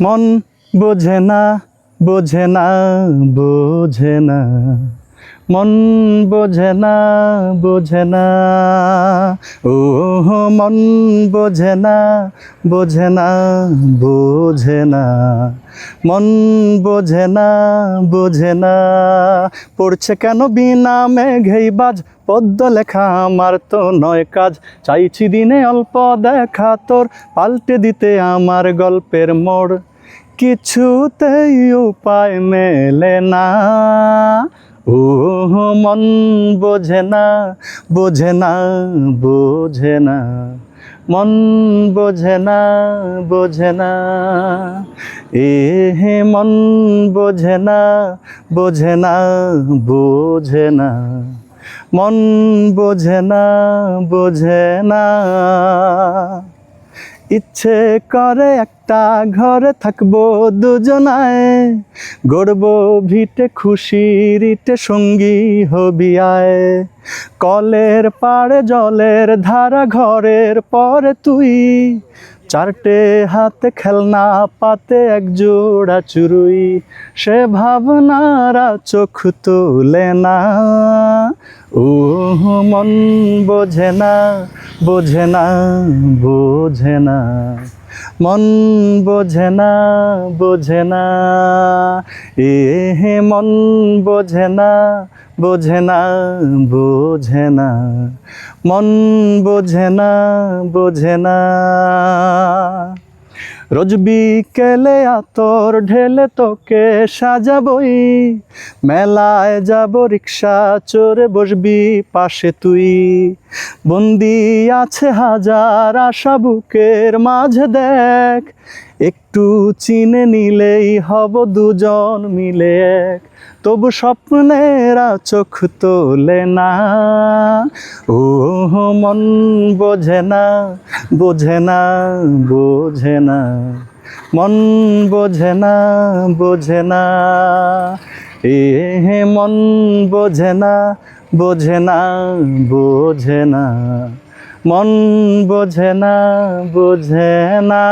মন বোঝে না, বোঝে না, বোঝে না, মন বোঝে না, বোঝে না, ও মন বোঝে না, বোঝে না, বোঝে না, মন বোঝে না, বোঝে না। পড়ছে কেন বিনা মেঘেই বাজ, পদ্ম লেখা আমার তো নয় কাজ। চাইছি দিনে অল্প দেখা তোর, পাল্টে দিতে আমার গল্পের মোড়। কিছুতেই উপায় মেলে না, ও মন বোঝে না, বোঝে না, বোঝে না, মন বোঝে না, বোঝে না, এ হে মন বোঝে না, বোঝে না, বোঝে না, মন বোঝে না, বোঝে না। ইচ্ছে করে একটা ঘরে থাকবো দুজনায়, গড়বো ভিটে খুশির ইটে, সঙ্গী হবি আয়। কলের পাড়ে জলের ধারা, ঘরের পরে তুই, চারটে হাতে খেলনা পাতে এক জোড়া চুরুই। সে ভাবনারা চোখ তোলে না, ও মন বোঝে না, বোঝে না, বোঝে না, মন বোঝে না, বোঝে না, এ হে মন বোঝে না, বোঝে না, বোঝে না, মন বোঝে না, বোঝে না। রোজ বিকেলে আতর ঢেলে তোকে সাজাবই, মেলায় যাব রিক্সা চড়ে বসবি পাশে তুই। বন্দি আছে হাজার আশা বুকের মাঝে দেখ, একটু চিনে নিলেই হব দুজন মিলে এক। তবু স্বপ্নেরা চোখ তোলে না, ও মন বোঝে না, বোঝে না, বোঝে না, মন বোঝে না, বোঝে না, এ হে মন বোঝে না, বোঝে না, বোঝে না, মন বোঝে না, বোঝে না।